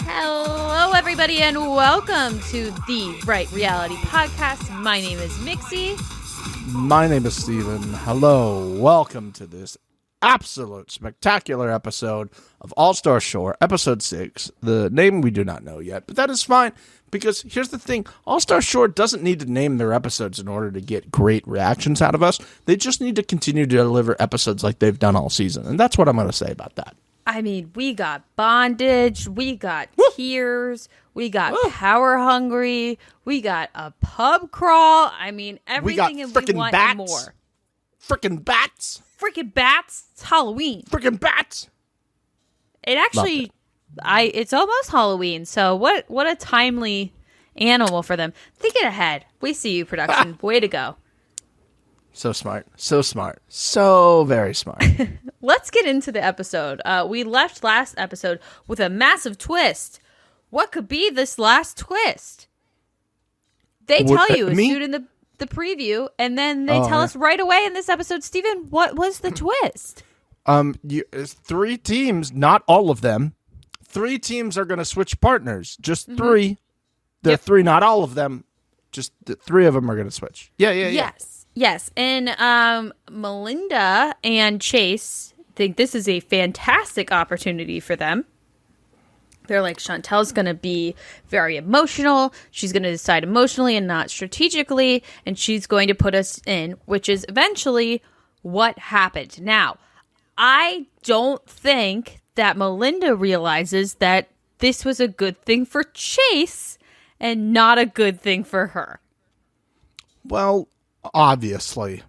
Hello, everybody, and welcome to the Right Reality Podcast. My name is Mixie. My name is Stephen. Hello, welcome to this absolute spectacular episode of All-Star Shore, episode 6. The name we do not know yet, but that is fine, because here's the thing. All-Star Shore doesn't need to name their episodes in order to get great reactions out of us. They just need to continue to deliver episodes like they've done all season, and that's what I'm going to say about that. I mean, we got bondage, we got tears, we got power hungry, we got a pub crawl. I mean, everything and we want and more. Freaking bats. Freaking bats. It's Halloween. Freaking bats. It actually, it's almost Halloween, so what a timely animal for them. Thinking ahead. We see you, production. Way to go. So smart. So smart. So very smart. Let's get into the episode. We left last episode with a massive twist. What could be this last twist? They tell you as soon in the preview, and then they tell us right away in this episode. Steven, what was the twist? It's 3 teams, not all of them. 3 teams are going to switch partners. Just 3. The 3, not all of them. Just the 3 of them are going to switch. Yeah. Yes, and Melinda and Chase think this is a fantastic opportunity for them. They're like, Chantel's going to be very emotional. She's going to decide emotionally and not strategically, and she's going to put us in, which is eventually what happened. Now, I don't think that Melinda realizes that this was a good thing for Chase and not a good thing for her. Well, Obviously,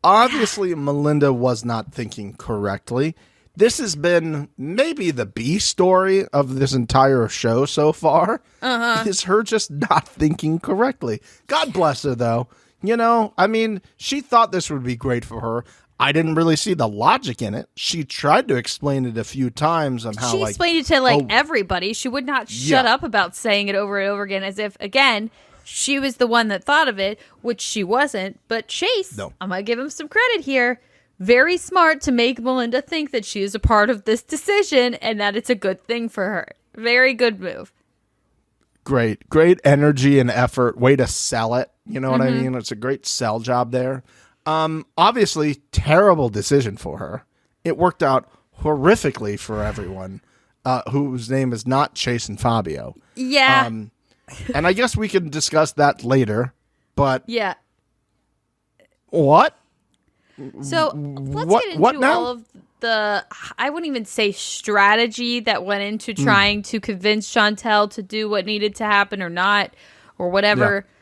Melinda was not thinking correctly. This has been maybe the B story of this entire show so far. Is her just not thinking correctly. God bless her, though. You know, I mean, she thought this would be great for her. I didn't really see the logic in it. She tried to explain it a few times on how, she explained it to everybody. She would not shut up about saying it over and over again, as if, again, she was the one that thought of it, which she wasn't. But Chase, I'm going to give him some credit here. Very smart to make Melinda think that she is a part of this decision and that it's a good thing for her. Very good move. Great energy and effort. Way to sell it. You know what I mean? It's a great sell job there. Obviously, terrible decision for her. It worked out horrifically for everyone whose name is not Chase and Fabio. Yeah. And I guess we can discuss that later, but... Yeah. What? So, let's get into all of the, I wouldn't even say strategy that went into trying to convince Chantel to do what needed to happen or not, or whatever. Yeah.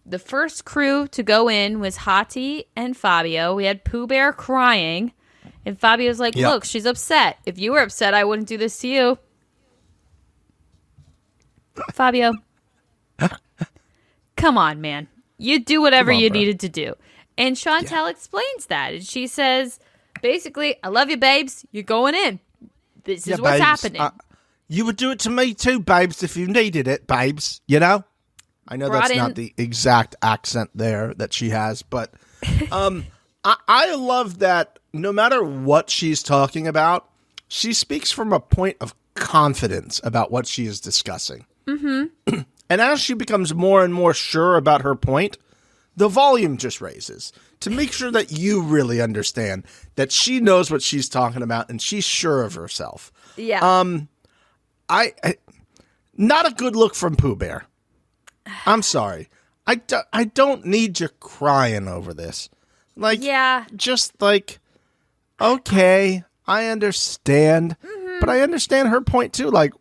The first crew to go in was Hati and Fabio. We had Pooh Bear crying, and Fabio's like, look, she's upset. If you were upset, I wouldn't do this to you. Fabio. Come on, man. You do whatever you needed to do. And Chantel explains that. And she says, basically, I love you, babes. You're going in. This is what's happening. You would do it to me too, babes, if you needed it, babes. You know? I know that's not the exact accent there that she has. But I love that no matter what she's talking about, she speaks from a point of confidence about what she is discussing. Mm-hmm. And as she becomes more and more sure about her point, the volume just raises to make sure that you really understand that she knows what she's talking about and she's sure of herself. Yeah. I not a good look from Pooh Bear. I'm sorry. I don't need you crying over this. Like, just like, okay, I understand, but I understand her point too. Like,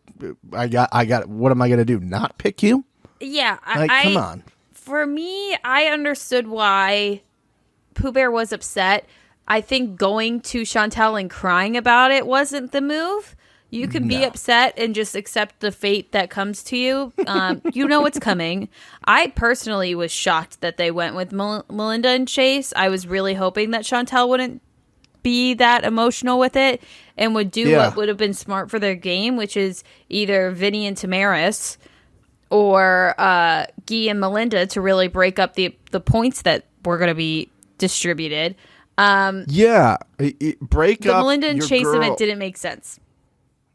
I got. What am I going to do? Not pick you? Yeah. Come on. For me, I understood why Pooh Bear was upset. I think going to Chantel and crying about it wasn't the move. You can be upset and just accept the fate that comes to you. You know what's coming. I personally was shocked that they went with Melinda and Chase. I was really hoping that Chantel wouldn't be that emotional with it and would do what would have been smart for their game, which is either Vinny and Tamaris or Guy and Melinda to really break up the points that were going to be distributed. Yeah, break the up. Melinda and your Chase girl. event didn't make sense.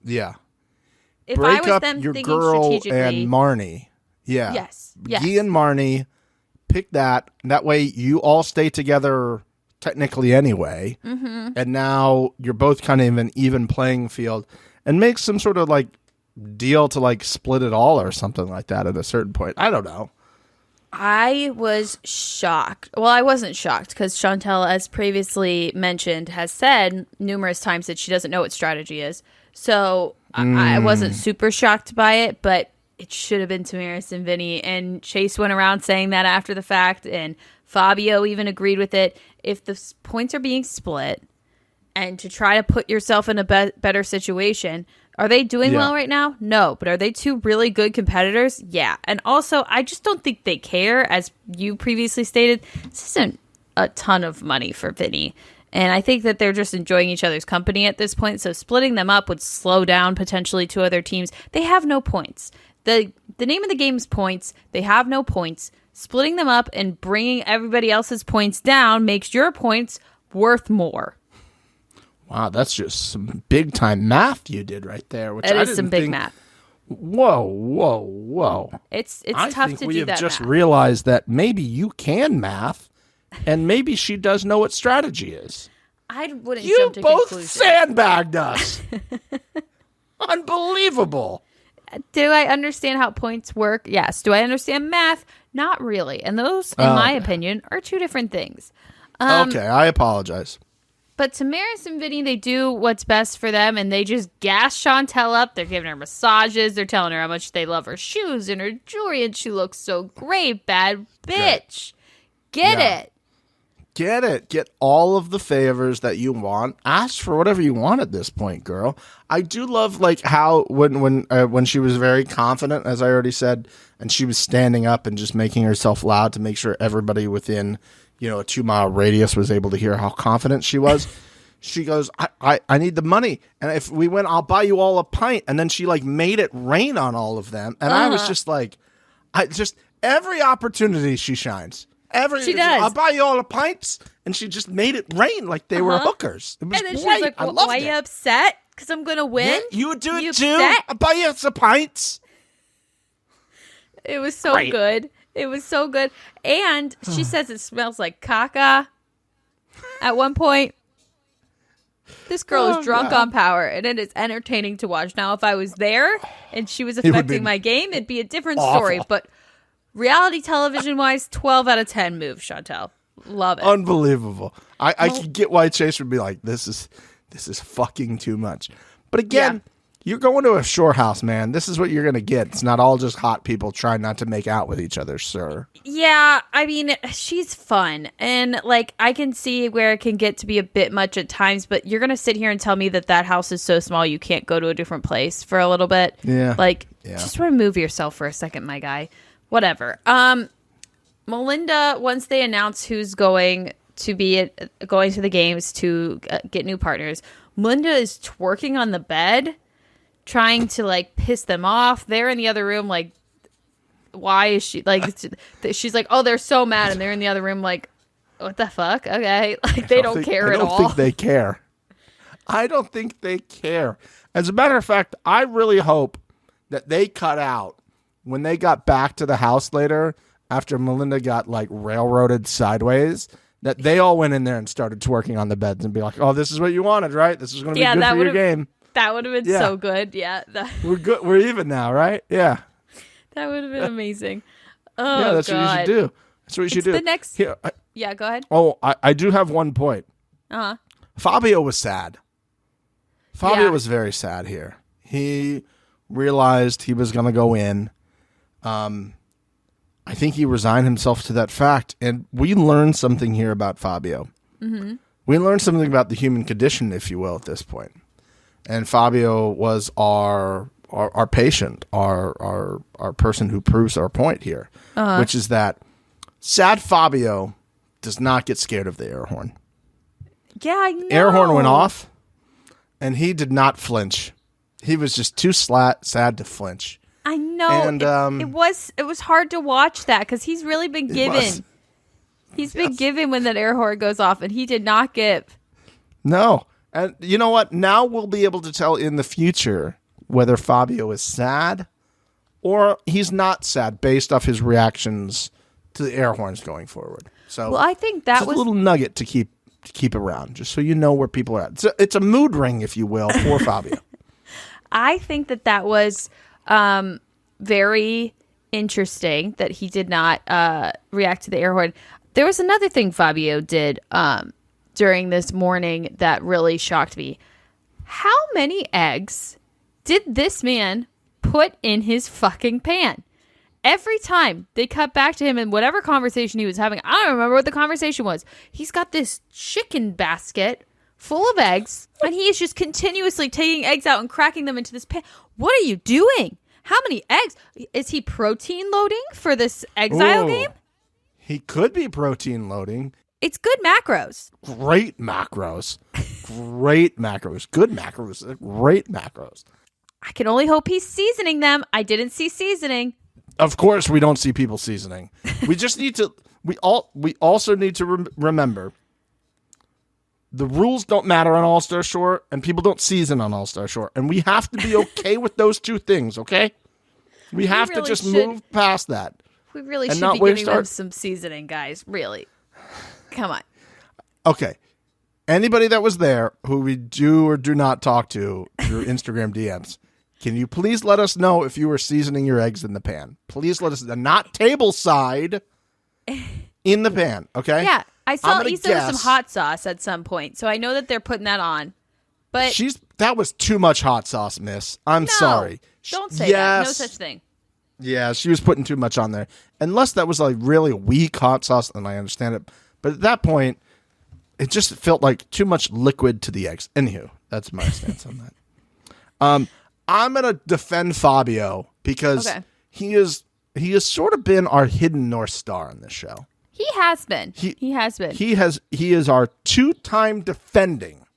Yeah, If break I was up them your thinking girl strategically, and Marnie. Yeah, yes, Guy and Marnie. Pick that. That way, you all stay together technically anyway. Mm-hmm. And now you're both kind of in an even playing field, and make some sort of like deal to like split it all or something like that at a certain point. I don't know. I was shocked. Well, I wasn't shocked because Chantel, as previously mentioned, has said numerous times that she doesn't know what strategy is. So I wasn't super shocked by it, but it should have been Tamaris and Vinny. And Chase went around saying that after the fact, and Fabio even agreed with it. If the points are being split and to try to put yourself in a better situation, are they doing well right now? No. But are they two really good competitors? Yeah. And also, I just don't think they care. As you previously stated, this isn't a ton of money for Vinny. And I think that they're just enjoying each other's company at this point. So splitting them up would slow down potentially two other teams. They have no points. The name of the game is points. They have no points. Splitting them up and bringing everybody else's points down makes your points worth more. Wow, that's just some big time math you did right there. Which It is some big math. Whoa! It's I tough think to we do have that. just math. realized that maybe you can math, and maybe she does know what strategy is. I wouldn't You jump to both conclusions. sandbagged us. Unbelievable. Do I understand how points work? Yes. Do I understand math? Not really. And those, in my opinion, are two different things. Okay, I apologize. But Tamaris and Vinny, they do what's best for them, and they just gas Chantel up. They're giving her massages. They're telling her how much they love her shoes and her jewelry, and she looks so great. Bad bitch. Get it. Get it. Get all of the favors that you want. Ask for whatever you want at this point, girl. I do love like how when she was very confident, as I already said, and she was standing up and just making herself loud to make sure everybody within, a 2-mile radius was able to hear how confident she was. She goes, I need the money. And if we win, I'll buy you all a pint. And then she like made it rain on all of them. And I was just like, every opportunity she shines. She does. I'll buy you all the pints, and she just made it rain like they were hookers. It was And then great. she was like, I loved why it. you upset? Because I'm going to win? Yeah, you would do it too. Upset? I'll buy you some pints. It was so Great. good. It was so good. And she says it smells like caca at one point. This girl is drunk on power, and it is entertaining to watch. Now, if I was there and she was affecting my game, it'd be a different story. But reality television-wise, 12 out of 10 move, Chantel. Love it. Unbelievable. I can get why Chase would be like, this is fucking too much. But again, you're going to a shore house, man. This is what you're going to get. It's not all just hot people trying not to make out with each other, sir. Yeah, I mean, she's fun. And, like, I can see where it can get to be a bit much at times, but you're going to sit here and tell me that house is so small you can't go to a different place for a little bit? Yeah. Like, just remove yourself for a second, my guy. Whatever. Melinda, once they announce who's going to the games to get new partners, Melinda is twerking on the bed, trying to like piss them off. They're in the other room, like, why is she like? She's like, oh, they're so mad, and they're in the other room, like, what the fuck? Okay, like they don't care at all. I don't think they care. I don't think they care. As a matter of fact, I really hope that they cut out when they got back to the house later after Melinda got like railroaded sideways, that they all went in there and started twerking on the beds and be like, oh, this is what you wanted, right? This is going to be good for your game. That would have been so good. Yeah. We're good. We're even now, right? Yeah. That would have been amazing. Oh, yeah, that's God. what you should do. That's what you should do. The next. Here, go ahead. Oh, I do have one point. Uh-huh. Fabio was sad. Fabio was very sad here. He realized he was going to go in. I think he resigned himself to that fact. And we learned something here about Fabio. Mm-hmm. We learned something about the human condition, if you will, at this point. And Fabio was our patient, our person who proves our point here, which is that sad Fabio does not get scared of the air horn. Yeah, I know. Air horn went off, and he did not flinch. He was just too sad to flinch. I know. And it was hard to watch that because he's really been given He's been given when that air horn goes off, and he did not give. No. And you know what? Now we'll be able to tell in the future whether Fabio is sad or he's not sad based off his reactions to the air horns going forward. So, well, I think that was a little nugget to keep around, just so you know where people are at. It's a mood ring, if you will, for Fabio. I think that was very interesting that he did not react to the air horn. There was another thing Fabio did during this morning that really shocked me. How many eggs did this man put in his fucking pan? Every time they cut back to him in whatever conversation he was having, I don't remember what the conversation was. He's got this chicken basket full of eggs, and he is just continuously taking eggs out and cracking them into this pan. What are you doing? How many eggs? Is he protein loading for this exile game? He could be protein loading. It's good macros. Great macros. Great macros. Good macros. Great macros. I can only hope he's seasoning them. I didn't see seasoning. Of course, we don't see people seasoning. We just need to. We also need to remember the rules don't matter on All-Star Shore, and people don't season on All-Star Shore, and we have to be okay with those two things. Okay, we have to just move past that. We really should be giving them some seasoning, guys. Really, come on. Okay, anybody that was there who we do or do not talk to through Instagram DMs. Can you please let us know if you were seasoning your eggs in the pan? Please let us know. Not table side, in the pan, okay? Yeah, I saw Issa with some hot sauce at some point, so I know that they're putting that on. But that was too much hot sauce, miss. I'm sorry. Don't say that. No such thing. Yeah, she was putting too much on there. Unless that was like really weak hot sauce, then I understand it. But at that point, it just felt like too much liquid to the eggs. Anywho, that's my stance on that. I'm going to defend Fabio because he has sort of been our hidden North Star on this show. He has been. He has been. He is our 2-time defending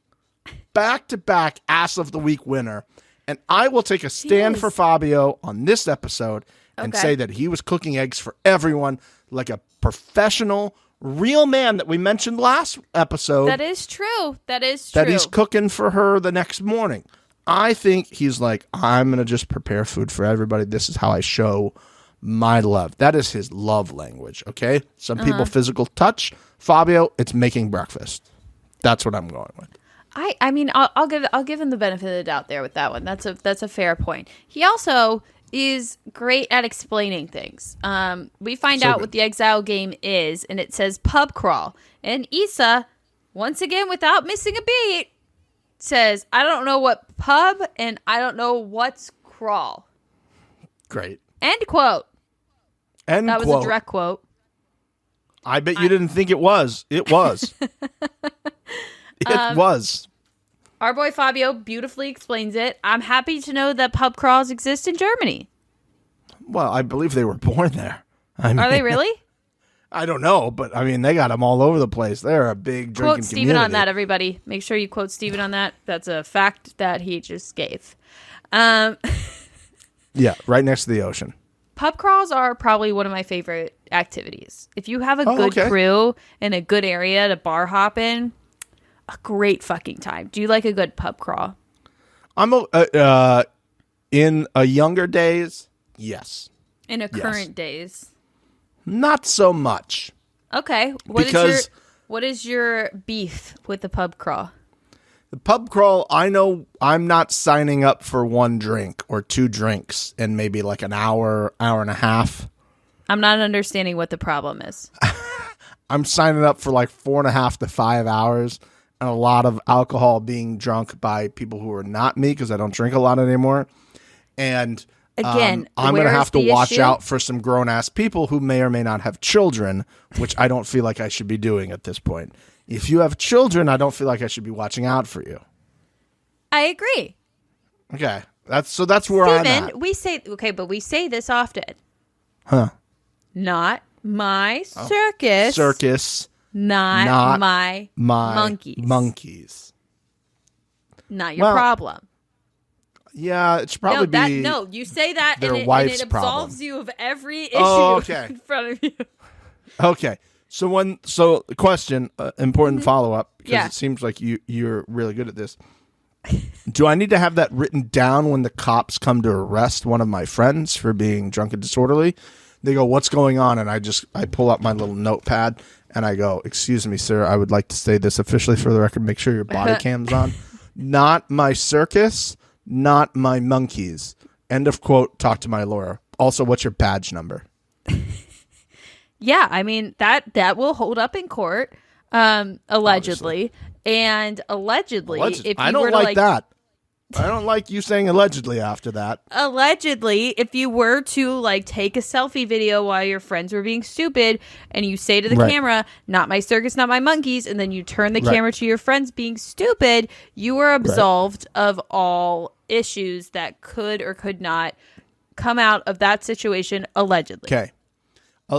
back-to-back Ass of the Week winner. And I will take a stand for Fabio on this episode and say that he was cooking eggs for everyone like a professional, real man that we mentioned last episode. That is true. That is true. That he's cooking for her the next morning. I think he's like, I'm going to just prepare food for everybody. This is how I show my love. That is his love language, okay? Some people physical touch. Fabio, it's making breakfast. That's what I'm going with. I mean, I'll give him the benefit of the doubt there with that one. That's a fair point. He also is great at explaining things. We find out what the exile game is, and it says pub crawl. And Issa, once again, without missing a beat, says, I don't know what pub and I don't know what's crawl. Great. End quote. That was a direct quote. I bet you didn't think it was. It was. It was. Our boy Fabio beautifully explains it. I'm happy to know that pub crawls exist in Germany. Well, I believe they were born there. Are they really? I don't know, but I mean, they got them all over the place. They're a big drinking community. Quote Stephen on that, everybody. Make sure you quote Stephen on that. That's a fact that he just gave. Yeah, right next to the ocean. Pub crawls are probably one of my favorite activities. If you have a good crew and a good area to bar hop in, a great fucking time. Do you like a good pub crawl? I'm in a younger days, yes. In a current days. Not so much. Okay. What is your beef with the pub crawl? The pub crawl, I know I'm not signing up for one drink or two drinks in maybe like an hour and a half. I'm not understanding what the problem is. I'm signing up for like 4.5 to 5 hours and a lot of alcohol being drunk by people who are not me because I don't drink a lot anymore. And again, I'm going to have to watch out for some grown-ass people who may or may not have children, which I don't feel like I should be doing at this point. If you have children, I don't feel like I should be watching out for you. I agree. Okay. That's where I'm at. We say this often. Huh. Not my circus. Circus. Not my monkeys. Monkeys. Not your problem. Yeah, it's probably you say that and it absolves you of every issue in front of you. Okay. So question, important follow-up, because Yeah. it seems like you're really good at this. Do I need to have that written down when the cops come to arrest one of my friends for being drunk and disorderly? They go, "What's going on?" And I pull up my little notepad and I go, "Excuse me, sir, I would like to say this officially for the record. Make sure your body cam's on. Not my circus, not my monkeys." End of quote. Talk to my lawyer. Also, what's your badge number? Yeah, I mean, that will hold up in court, allegedly. Obviously. And allegedly, if you I don't were to like that. I don't like you saying allegedly after that. Allegedly, if you were to like take a selfie video while your friends were being stupid and you say to the camera, "Not my circus, not my monkeys," and then you turn the camera to your friends being stupid, you are absolved of all issues that could or could not come out of that situation allegedly. Okay.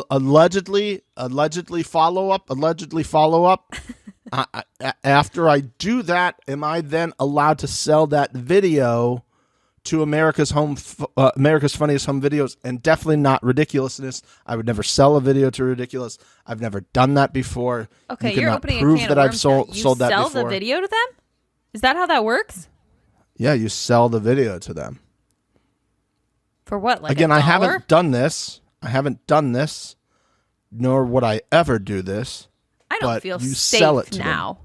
Allegedly follow up. After I do that, am I then allowed to sell that video to America's Funniest Home Videos? And definitely not Ridiculousness. I would never sell a video to Ridiculous. I've never done that before. Okay, you're opening a can of worms. Sold that before. You sell the video to them? Is that how that works? Yeah, you sell the video to them. For what? Like again, $1? I haven't done this, nor would I ever do this. I don't feel you safe sell it to now.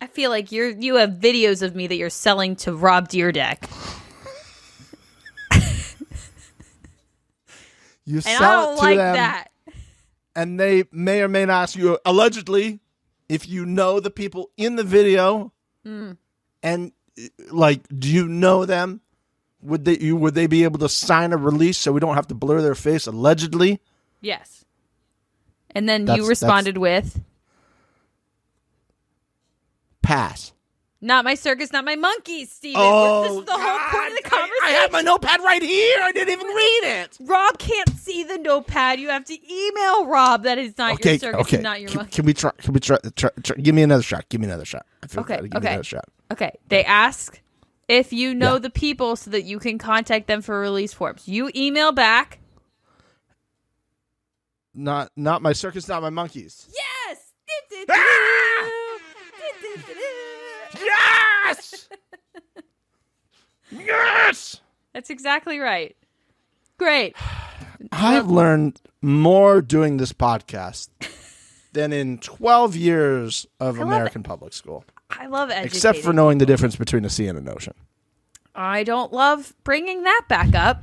I feel like you have videos of me that you're selling to Rob Deerdeck. You and sell I don't it to like them, that. And they may or may not ask you, allegedly, if you know the people in the video, and like, do you know them? Would they be able to sign a release so we don't have to blur their face? Allegedly, yes. And then you responded with, pass. "Not my circus, not my monkeys, Stephen." Oh, this is the whole point of the conversation. I have my notepad right here. I didn't even read it. Rob can't see the notepad. You have to email Rob that is not your circus and not your monkey. Can we try? Give me another shot. Give me another shot. Okay. Give me another shot. Okay. They ask if you know the people so that you can contact them for release forms. You email back. Not my circus, not my monkeys. Yes. Yes! Yes! That's exactly right. Great. I've learned more doing this podcast than in 12 years of American public school. I love educating. Except for knowing the difference between a sea and an ocean. I don't love bringing that back up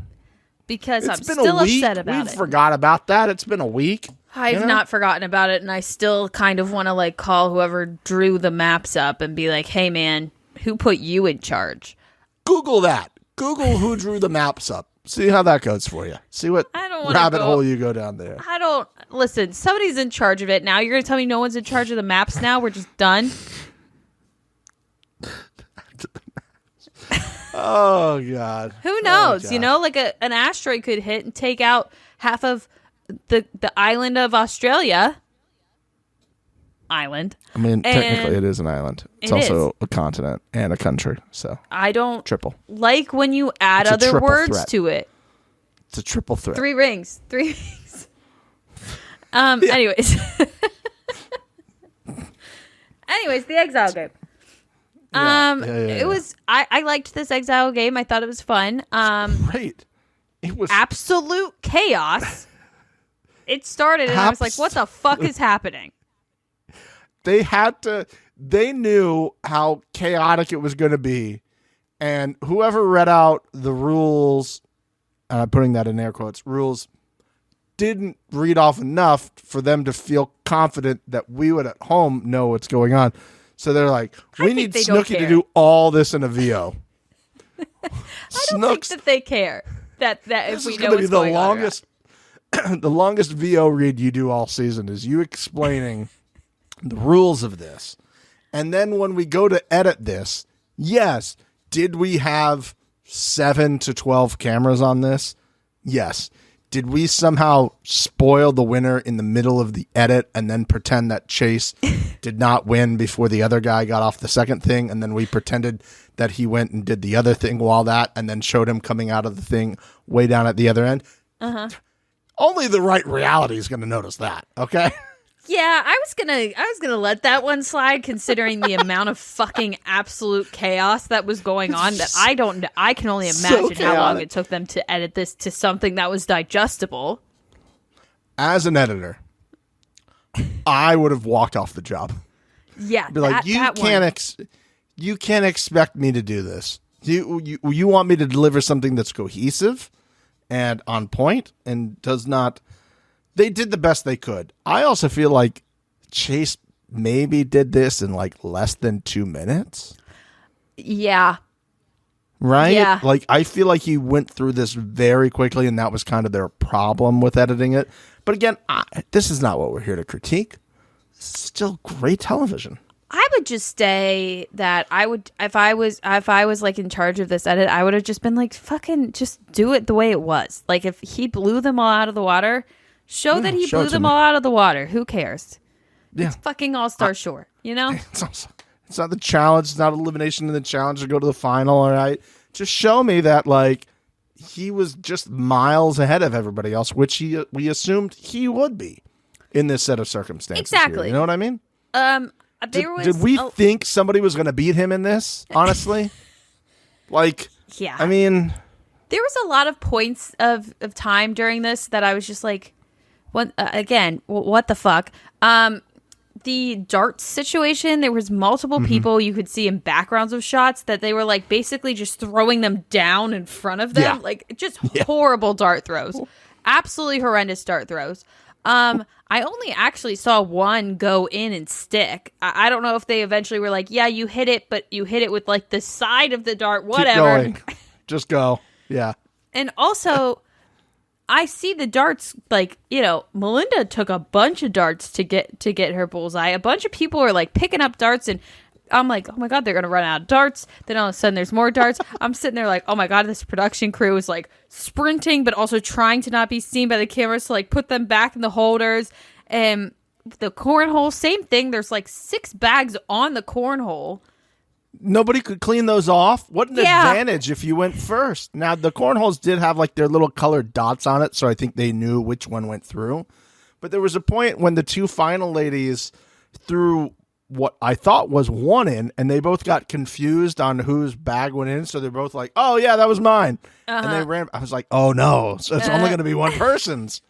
because I'm still upset about it. We forgot about that. It's been a week. I've not forgotten about it, and I still kind of want to like call whoever drew the maps up and be like, "Hey, man, who put you in charge?" Google that. Google who drew the maps up. See how that goes for you. See what rabbit hole you go down there. I don't listen. Somebody's in charge of it now. You're gonna tell me no one's in charge of the maps now? We're just done. Oh God. Who knows? You know, like an asteroid could hit and take out half of the island of Australia. Island. I mean, technically it is an island. It's also a continent and a country. So I don't triple like when you add other words to it. It's a triple threat. Three rings. Anyways. Anyways, the Exile game. It was I liked this Exile game. I thought it was fun. Great. It was absolute chaos. It started and I was like, what the fuck is happening? They knew how chaotic it was going to be. And whoever read out the rules, and I'm putting that in air quotes, rules, didn't read off enough for them to feel confident that we would at home know what's going on. So they're like, we need Snooki to do all this in a VO. I don't think that they care that if we know what's going on. The longest VO read you do all season is you explaining the rules of this. And then when we go to edit this, yes, did we have 7 to 12 cameras on this? Yes. Did we somehow spoil the winner in the middle of the edit and then pretend that Chase did not win before the other guy got off the second thing, and then we pretended that he went and did the other thing while that, and then showed him coming out of the thing way down at the other end? Only the right reality is going to notice that, okay? Yeah, I was gonna let that one slide, considering the amount of fucking absolute chaos that was going on. That I can only imagine how long it took them to edit this to something that was digestible. As an editor, I would have walked off the job. Yeah, be like, you can't expect me to do this. You want me to deliver something that's cohesive and on point and does not. They did the best they could. I also feel like Chase maybe did this in like less than 2 minutes. Yeah. Right? Yeah. Like, I feel like he went through this very quickly, and that was kind of their problem with editing it. But again, this is not what we're here to critique. It's still great television. I would just say that I would, if I was like in charge of this edit, I would have just been like, fucking just do it the way it was. Like, if he blew them all out of the water, show that he blew them all out of the water. Who cares? Yeah. It's fucking All-Star Shore, you know? It's not the challenge. It's not elimination in the challenge to go to the final, all right? Just show me that, like, he was just miles ahead of everybody else, which we assumed he would be in this set of circumstances. Exactly. Here. You know what I mean? Did we think somebody was going to beat him in this, honestly? Like, yeah. I mean, there was a lot of points of time during this that I was just like, what the fuck? The darts situation, there was multiple people you could see in backgrounds of shots that they were like basically just throwing them down in front of them. Yeah. Like, just horrible dart throws. Absolutely horrendous dart throws. I only actually saw one go in and stick. I don't know if they eventually were like, yeah, you hit it, but you hit it with like the side of the dart, whatever. Keep going. Just go. Yeah. And also, I see the darts, like, you know, Melinda took a bunch of darts to get her bullseye. A bunch of people were like picking up darts, and I'm like, oh my God, they're going to run out of darts. Then all of a sudden there's more darts. I'm sitting there like, oh my God, this production crew is like sprinting, but also trying to not be seen by the cameras to like put them back in the holders. And the cornhole, same thing. There's like 6 bags on the cornhole. Nobody could clean those off. What an advantage if you went first. Now, the cornholes did have like their little colored dots on it, so I think they knew which one went through. But there was a point when the 2 final ladies threw what I thought was one in, and they both got confused on whose bag went in, so they're both like, oh, yeah, that was mine. And they ran. I was like, oh, no, so it's only going to be one person's.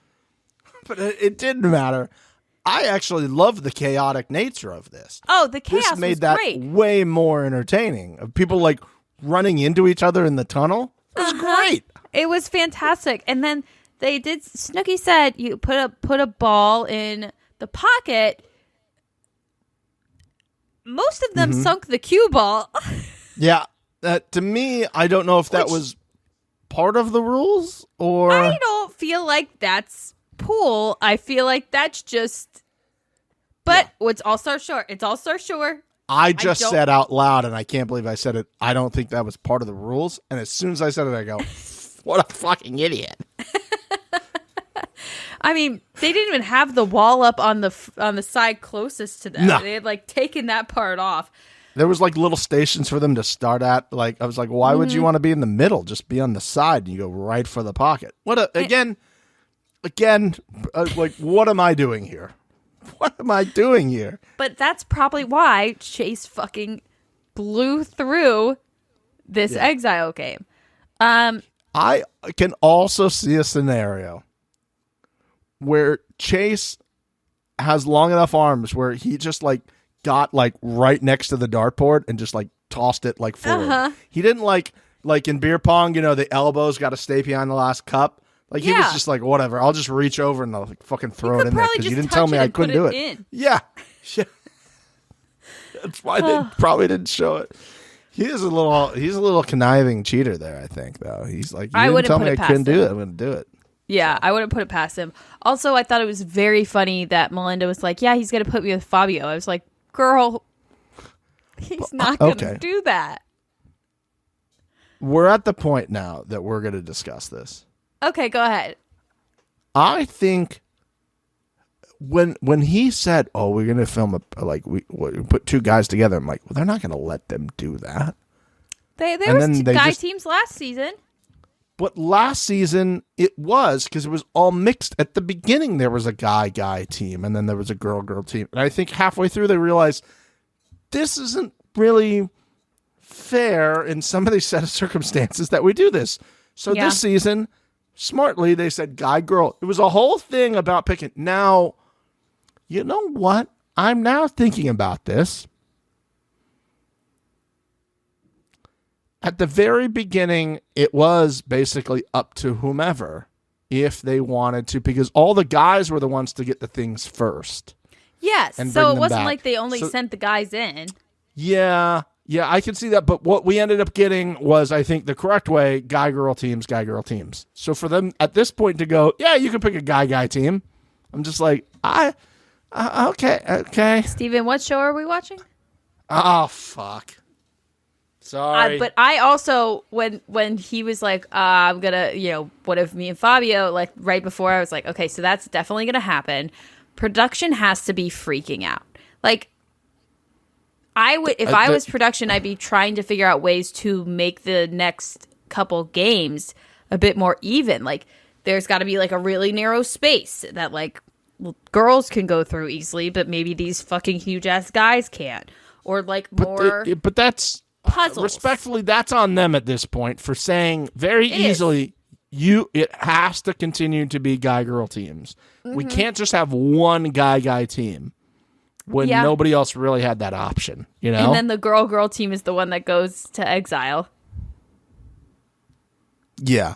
But it didn't matter. I actually love the chaotic nature of this. Oh, the chaos this made was that great. Way more entertaining. Of people like running into each other in the tunnel. It was great. It was fantastic. And then they did. Snooki said you put a ball in the pocket. Most of them sunk the cue ball. Yeah, to me, I don't know if that was part of the rules or. I don't feel like that's pool. I feel like that's just. But it's All-Star Shore. It's All-Star Shore. I just said out loud, and I can't believe I said it. I don't think that was part of the rules. And as soon as I said it, I go, what a fucking idiot. I mean, they didn't even have the wall up on the side closest to them. No. They had like taken that part off. There was like little stations for them to start at. Like, I was like, why would you want to be in the middle? Just be on the side and you go right for the pocket. Again, like, what am I doing here? What am I doing here? But that's probably why Chase fucking blew through this exile game. I can also see a scenario where Chase has long enough arms where he just like got like right next to the dartboard and just like tossed it like forward. He didn't like in beer pong, you know, the elbows got to stay behind the last cup. Like, he was just like, whatever, I'll just reach over and I'll like, fucking throw it in there because you didn't tell me I couldn't do it. Yeah. That's why they probably didn't show it. He's a little conniving cheater there, I think, though. He's like, you didn't tell me I couldn't do it. I'm going to do it. Yeah, I wouldn't put it past him. Also, I thought it was very funny that Melinda was like, yeah, he's going to put me with Fabio. I was like, girl, he's not going to do that. We're at the point now that we're going to discuss this. Okay, go ahead. I think when he said, "Oh, we're gonna film we put 2 guys together," I'm like, "Well, they're not gonna let them do that." There was guy teams last season. But last season, it was because it was all mixed. At the beginning, there was a guy team, and then there was a girl team. And I think halfway through, they realized this isn't really fair in some of these set of circumstances that we do this. So this season, smartly, they said guy, girl. It was a whole thing about picking. Now, you know what? I'm now thinking about this. At the very beginning, it was basically up to whomever if they wanted to, because all the guys were the ones to get the things first. Yes, so it wasn't like they only sent the guys in. Yeah, I can see that. But what we ended up getting was, I think, the correct way, guy-girl teams. So for them at this point to go, yeah, you can pick a guy team. I'm just like, okay. Steven, what show are we watching? Oh, fuck. Sorry. But I also, when he was like, I'm going to, what if me and Fabio, like right before, I was like, okay, so that's definitely going to happen. Production has to be freaking out. Like, if I was production, I'd be trying to figure out ways to make the next couple games a bit more even. Like, there's got to be like a really narrow space that like girls can go through easily, but maybe these fucking huge ass guys can't. Or like more. But that's. Puzzles. Respectfully, that's on them at this point for saying very easily, it has to continue to be guy-girl teams. Mm-hmm. We can't just have one guy team when nobody else really had that option, And then the girl team is the one that goes to exile. Yeah.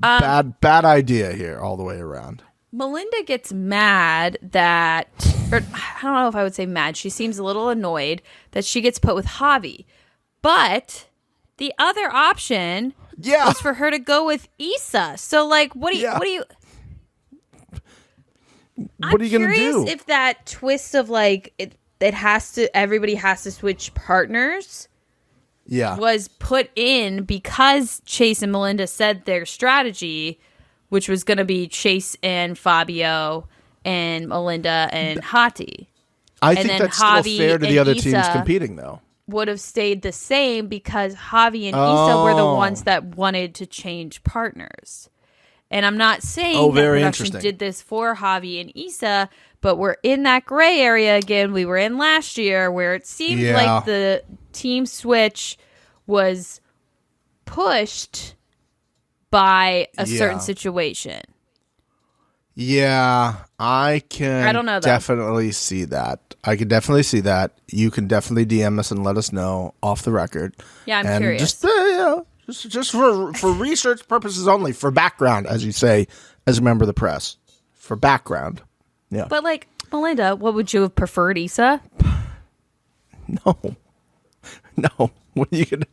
Bad idea here all the way around. Melinda gets mad that, or I don't know if I would say mad. She seems a little annoyed that she gets put with Javi. But the other option was for her to go with Issa. So, like, what are you going to do? I'm curious if that twist of, like, everybody has to switch partners was put in because Chase and Melinda said their strategy, which was going to be Chase and Fabio and Melinda and Hati. I think that's still fair to the other teams competing, though. Would have stayed the same because Javi and Issa were the ones that wanted to change partners. And I'm not saying that production did this for Javi and Issa, but we're in that gray area again we were in last year where it seemed like the team switch was pushed by a certain situation. Yeah, I don't know, definitely see that. I can definitely see that. You can definitely DM us and let us know off the record. Yeah, I'm curious. Just for research purposes only, for background, as you say, as a member of the press. For background. Yeah. But like, Melinda, what would you have preferred, Issa? No. What are you gonna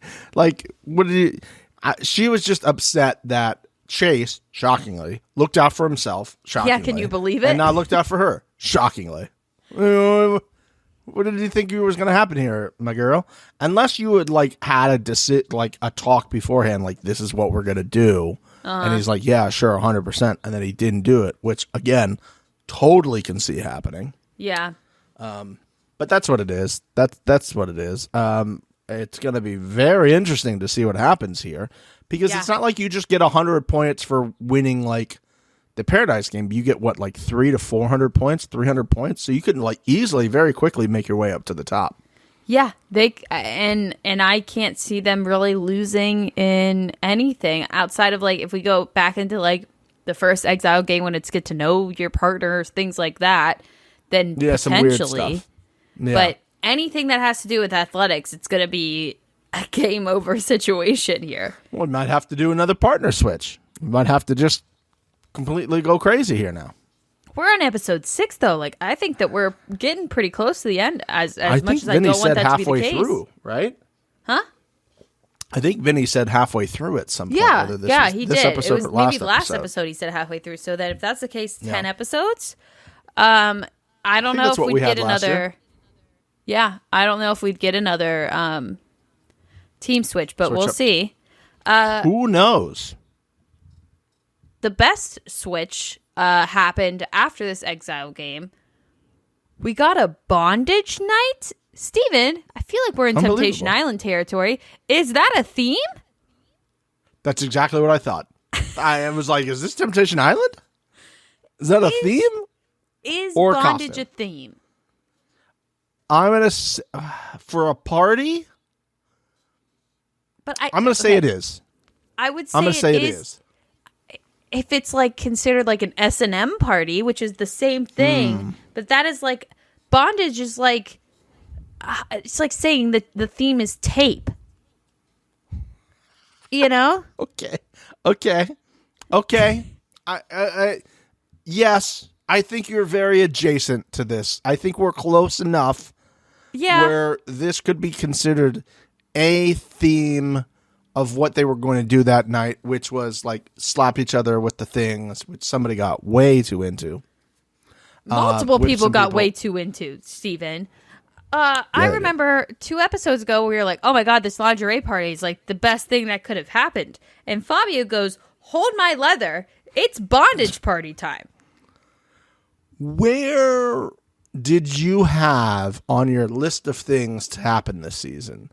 she was just upset that Chase, shockingly, looked out for himself, shockingly. Yeah, can you believe it? And not looked out for her, shockingly. What did you think was going to happen here, my girl? Unless you had, like, had a talk beforehand, like, this is what we're going to do. And he's like, yeah, sure, 100%. And then he didn't do it, which, again, totally can see happening. Yeah. But that's what it is. That's what it is. It's going to be very interesting to see what happens here. Because it's not like you just get 100 points for winning, like, the Paradise game. You get, 300 to 400 points, 300 points? So you can, easily, very quickly make your way up to the top. Yeah. And I can't see them really losing in anything outside of, if we go back into, the first Exile game when it's get to know your partners, things like that, then potentially. Some weird stuff. Yeah. But anything that has to do with athletics, it's going to be a game over situation here. Well, we might have to do another partner switch. We might have to just completely go crazy here now. We're on episode 6, though. I think that we're getting pretty close to the end. As much as Vinny I don't want that to be the case. halfway through, right? Huh? I think Vinny said halfway through at some point. Yeah, he this did. Episode it was or maybe last episode he said halfway through. So that if that's the case, 10 episodes. I don't know if we'd get another. Yeah, I don't know if we'd get another team switch, but we'll see. Who knows? The best switch happened after this Exile game. We got a bondage night. Steven, I feel like we're in Temptation Island territory. Is that a theme? That's exactly what I thought. I was like, is this Temptation Island? Is that a theme? Is or bondage costume? a theme? I'm going to, for a party, But I'm going to say it is. I would say, I'm going to say it is. If it's like considered like an S&M party, which is the same thing, but that is like, bondage is like, it's like saying that the theme is tape. You know? Okay. Yes, I think you're very adjacent to this. I think we're close enough where this could be considered a theme of what they were going to do that night, which was like slap each other with the things, which somebody got way too into. Multiple people got way too into, Stephen. I remember 2 episodes ago we were like, oh my God, this lingerie party is like the best thing that could have happened. And Fabio goes, hold my leather. It's bondage party time. Where did you have on your list of things to happen this season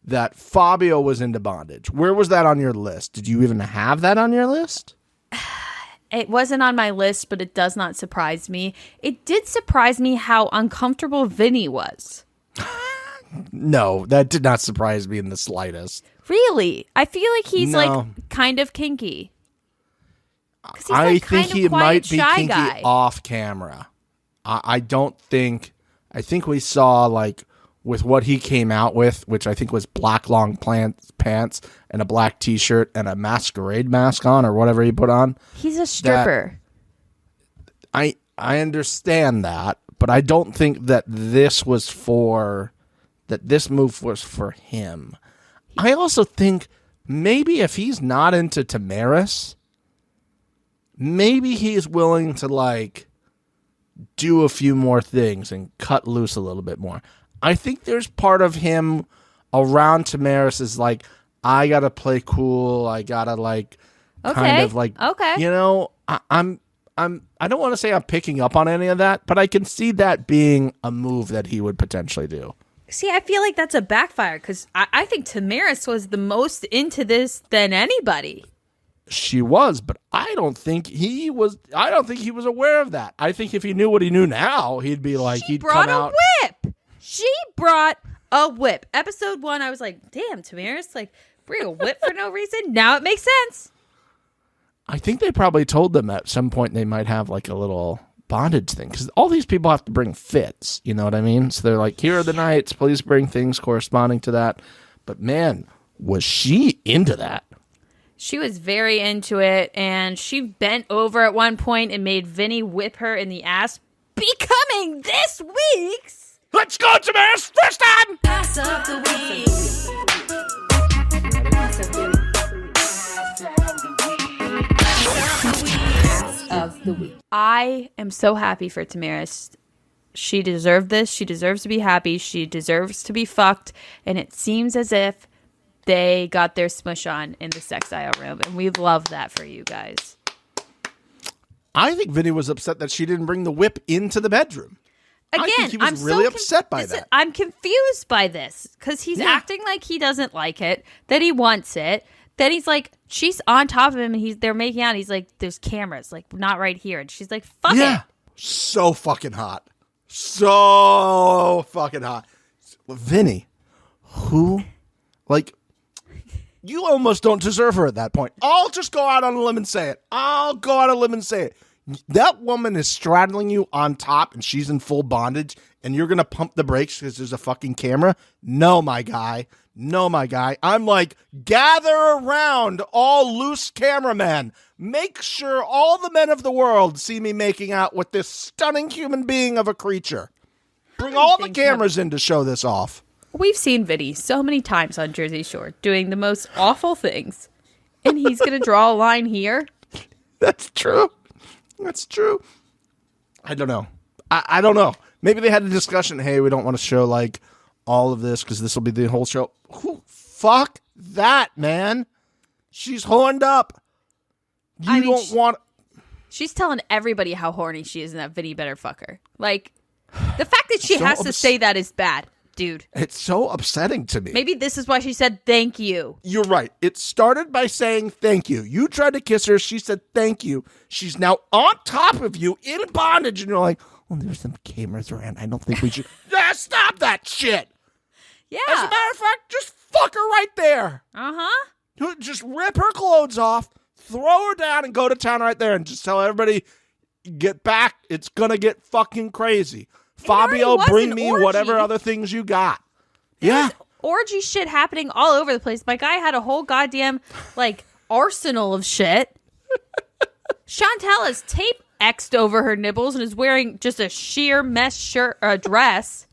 that Fabio was into bondage? Where was that on your list? Did you even have that on your list? It wasn't on my list, but it does not surprise me. It did surprise me how uncomfortable Vinny was. No, that did not surprise me in the slightest. Really? I feel like he's like kind of kinky. I think he might be kinky off camera. I think we saw like with what he came out with, which I think was black long pants and a black t-shirt and a masquerade mask on or whatever he put on. He's a stripper. I understand that, but I don't think that this move was for him. I also think maybe if he's not into Tamaris, maybe he's willing to like do a few more things and cut loose a little bit more. I think there's part of him around Tamaris is like, I gotta play cool. I gotta like kind of like, you know, I don't want to say I'm picking up on any of that, but I can see that being a move that he would potentially do. See, I feel like that's a backfire because I think Tamaris was the most into this than anybody. She was, but I don't think he was aware of that. I think if he knew what he knew now, he'd be like, he'd come out. She brought a whip. Episode 1, I was like, damn, Tamaris, like, bring a whip for no reason. Now it makes sense. I think they probably told them at some point they might have like a little bondage thing because all these people have to bring fits. You know what I mean? So they're like, here are the nights. Please bring things corresponding to that. But man, was she into that? She was very into it, and she bent over at one point and made Vinny whip her in the ass, becoming this week's Let's Go Tamaris First Time Ass of the Week. Of the week. I am so happy for Tamaris. She deserved this. She deserves to be happy. She deserves to be fucked. And it seems as if they got their smush on in the sex aisle room. And we love that for you guys. I think Vinny was upset that she didn't bring the whip into the bedroom. Again, I think he was really upset by that. I'm confused by this because he's acting like he doesn't like it, that he wants it. Then he's like, she's on top of him and they're making out. And he's like, there's cameras, like not right here. And she's like, fuck it. So fucking hot. So fucking hot. Vinny, who, like, you almost don't deserve her at that point. I'll just go out on a limb and say it. That woman is straddling you on top and she's in full bondage and you're going to pump the brakes because there's a fucking camera? No, my guy. I'm like, gather around all loose cameramen. Make sure all the men of the world see me making out with this stunning human being of a creature. Bring all the cameras in to show this off. We've seen Vinny so many times on Jersey Shore doing the most awful things. And he's going to draw a line here? That's true. I don't know. I don't know. Maybe they had a discussion. Hey, we don't want to show like all of this because this will be the whole show. Fuck that, man. She's horned up. She's telling everybody how horny she is and that Vinny better fuck her. Like, the fact that she has to say that is bad. dude. It's so upsetting to me. Maybe this is why she said thank you. You're right. It started by saying thank you. You tried to kiss her. She said thank you. She's now on top of you in bondage. And you're like, well, there's some cameras around. I don't think we should. Stop that shit. Yeah. As a matter of fact, just fuck her right there. Uh-huh. Just rip her clothes off, throw her down, and go to town right there and just tell everybody, get back. It's going to get fucking crazy. Fabio, bring me whatever other things you got. There's orgy shit happening all over the place. My guy had a whole goddamn, arsenal of shit. Chantel has tape X'd over her nipples and is wearing just a sheer mesh shirt or a dress.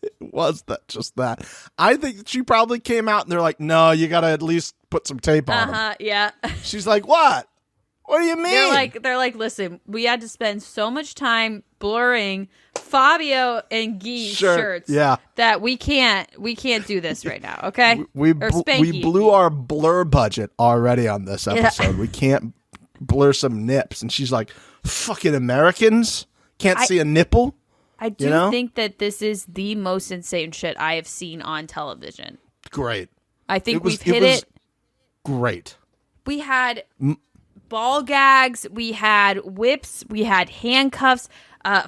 It was just that. I think that she probably came out and they're like, no, you got to at least put some tape on them. Yeah. She's like, what? What do you mean? They're like, listen, we had to spend so much time blurring Fabio and Guy's shirts that we can't do this right now, okay? We blew our blur budget already on this episode. Yeah. We can't blur some nips. And she's like, fucking Americans can't see a nipple? I do think that this is the most insane shit I have seen on television. Great. I think we've hit it. Great. We had ball gags, we had whips, we had handcuffs.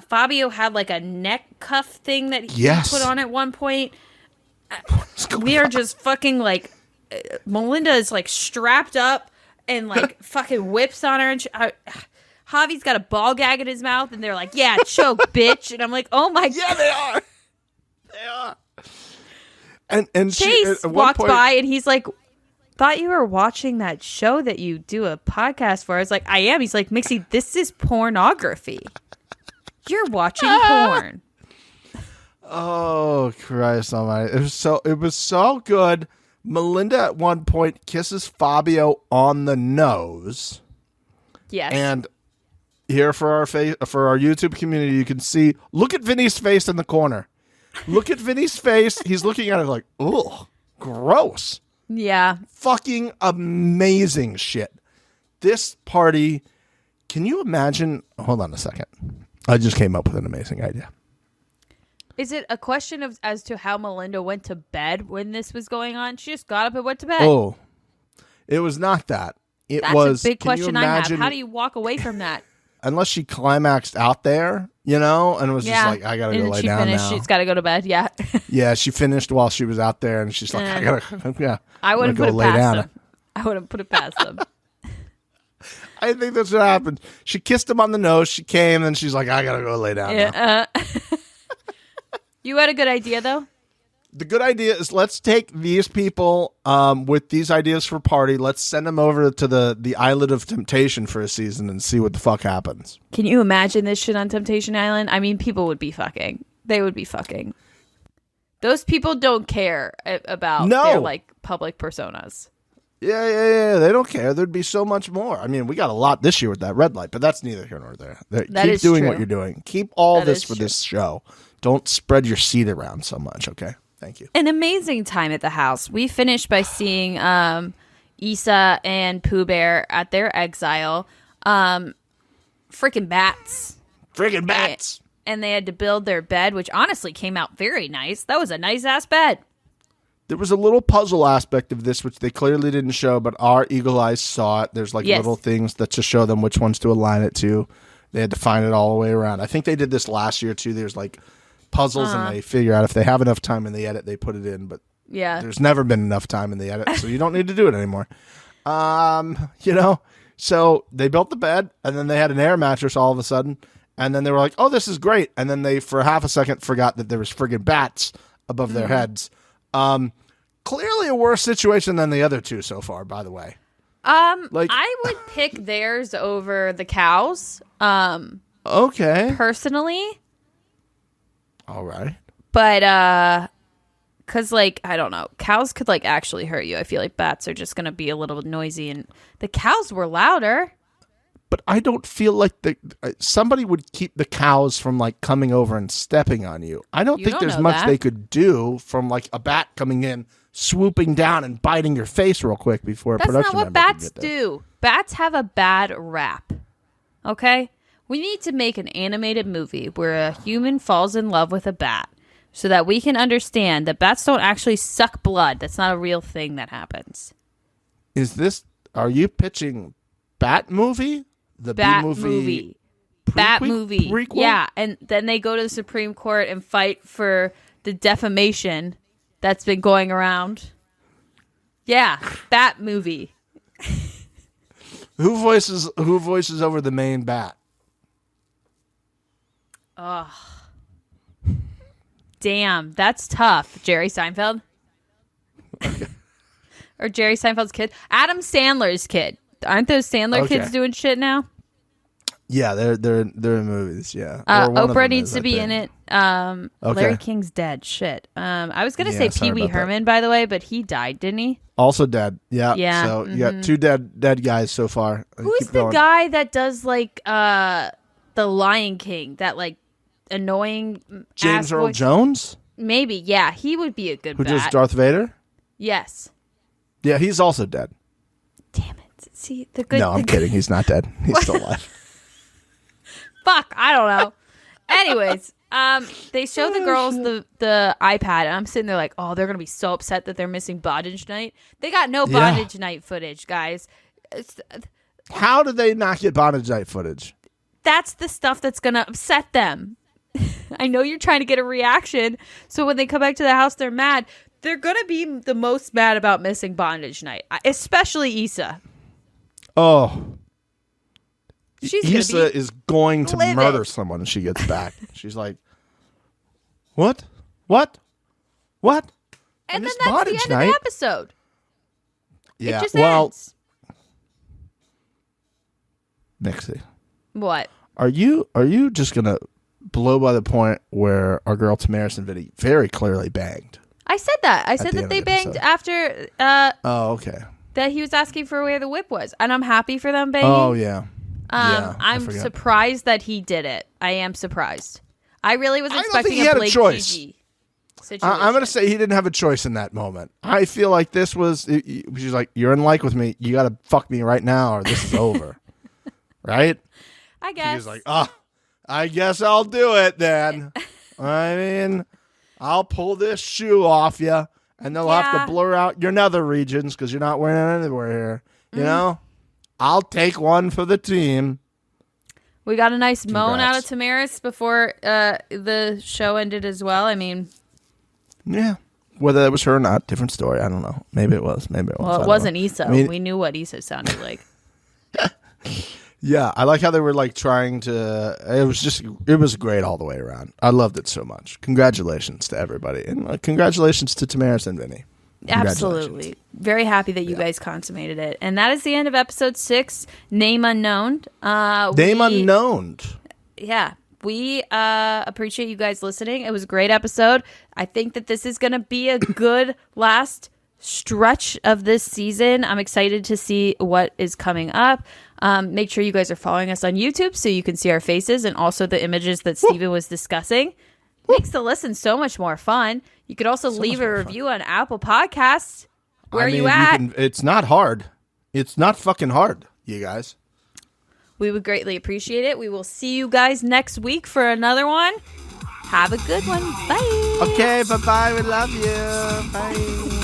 Fabio had a neck cuff thing that he put on at one point. We are just fucking Melinda is strapped up and fucking whips on her. And Javi's got a ball gag in his mouth and they're like, yeah, choke, bitch. And I'm like, oh my God. Yeah, they are. They are. And Chase walked by and he's like, thought you were watching that show that you do a podcast for. I was like, I am. He's like, Mixie, this is pornography. You're watching porn. Oh, Christ almighty. It was so good. Melinda at one point kisses Fabio on the nose. Yes. And here for our YouTube community, you can see, look at Vinny's face in the corner. Look at Vinny's face. He's looking at it like, ugh, gross. Yeah. Fucking amazing shit. This party, can you imagine? Hold on a second. I just came up with an amazing idea. Is it a question of as to how Melinda went to bed when this was going on? She just got up and went to bed. Oh, it was not that. That's a big question I have. How do you walk away from that? Unless she climaxed out there, and was just like, I gotta go lay down now. She's got to go to bed. Yeah. Yeah, she finished while she was out there, and she's like, I wouldn't put it past them. I wouldn't put it past them. I think that's what happened. She kissed him on the nose. She came, and she's like, I gotta go lay down now. You had a good idea, though? The good idea is let's take these people with these ideas for party. Let's send them over to the Island of Temptation for a season and see what the fuck happens. Can you imagine this shit on Temptation Island? I mean, people would be fucking. They would be fucking. Those people don't care about their public personas. Yeah. They don't care. There'd be so much more. I mean, we got a lot this year with that red light, but that's neither here nor there. Keep doing what you're doing. Keep all this for this show. Don't spread your seed around so much, okay? Thank you. An amazing time at the house. We finished by seeing Issa and Pooh Bear at their exile. Freaking bats. Friggin' bats. And they had to build their bed, which honestly came out very nice. That was a nice-ass bed. There was a little puzzle aspect of this, which they clearly didn't show, but our eagle eyes saw it. There's little things that to show them which ones to align it to. They had to find it all the way around. I think they did this last year, too. There's puzzles and they figure out if they have enough time in the edit, they put it in, but there's never been enough time in the edit, so you don't need to do it anymore. So they built the bed and then they had an air mattress all of a sudden, and then they were like, oh, this is great, and then they for half a second forgot that there was friggin' bats above their heads. Clearly a worse situation than the other two so far, by the way. I would pick theirs over the cows. Okay. Personally. All right. But, because, I don't know. Cows could, actually hurt you. I feel like bats are just going to be a little noisy. And the cows were louder. But I don't feel like somebody would keep the cows from, coming over and stepping on you. I don't think there's much they could do from, a bat coming in, swooping down and biting your face real quick before a production member can get there. That's not what bats do. Bats have a bad rap. Okay? We need to make an animated movie where a human falls in love with a bat. so that we can understand that bats don't actually suck blood. That's not a real thing that happens. Are you pitching Bat movie? The Bat B-movie? Bat movie. Prequel? Yeah, and then they go to the Supreme Court and fight for the defamation that's been going around. Yeah, Bat movie. Who voices over the main bat? Oh. Damn, that's tough. Jerry Seinfeld? Okay. Or Jerry Seinfeld's kid? Adam Sandler's kid. Aren't those Sandler kids doing shit now? Yeah, they're in movies, yeah. Oprah needs to be in it. Larry King's dead. Shit. I was going to say Pee Wee Herman, by the way, but he died, didn't he? Also dead. Yeah. Yeah. So you got two dead guys so far. Who's the guy that does like the Lion King? That like annoying James Earl Jones? Maybe. Yeah, he would be a good Who bat. does Darth Vader? Yes. Yeah, he's also dead. Damn it. See, the good. No, I'm kidding. He's not dead. He's still alive. Fuck, I don't know. Anyways, they show the girls the iPad, and I'm sitting there like, oh, they're gonna be so upset that they're missing bondage night. They got no bondage night footage, guys. How did they not get bondage night footage? That's the stuff that's gonna upset them. I know you're trying to get a reaction, so when they come back to the house, they're mad. They're gonna be the most mad about missing bondage night, especially Issa. Oh. She's Issa is going to murder someone when she gets back. She's like, what? And then that's the end of the episode. Yeah, it just ends. Mixie. What? Are you just gonna blow by the point where our girl Tamaris and Vinny very clearly banged? I said that. I said that they banged after. Oh, okay. That he was asking for where the whip was, and I'm happy for them banging. Oh yeah. I'm surprised that he did it. I am surprised. I really was expecting a Blake choice. Situation. I'm going to say he didn't have a choice in that moment. I feel like this was. She's like, "You're in like with me. You got to fuck me right now, or this is over." Right? I guess. He's like, I guess I'll do it then. I mean, I'll pull this shoe off you, and they'll have to blur out your nether regions because you're not wearing it anywhere here. You know. I'll take one for the team. We got a nice moan out of Tamaris before the show ended as well. I mean, yeah. Whether that was her or not, different story. I don't know. Maybe it was. Well, it wasn't Issa. I mean, we knew what Issa sounded like. Yeah, I like how they were like trying to. It was great all the way around. I loved it so much. Congratulations to everybody, and congratulations to Tamaris and Vinny. Absolutely. Very happy that you guys consummated it. And that is the end of episode 6, Name Unknown. Unknown. Yeah. We appreciate you guys listening. It was a great episode. I think that this is going to be a good last stretch of this season. I'm excited to see what is coming up. Make sure you guys are following us on YouTube so you can see our faces and also the images that Stephen was discussing. Makes the listen so much more fun. You could also leave a review on Apple Podcasts. Where are you at? It's not hard. It's not fucking hard, you guys. We would greatly appreciate it. We will see you guys next week for another one. Have a good one. Bye. Okay, bye-bye. We love you. Bye.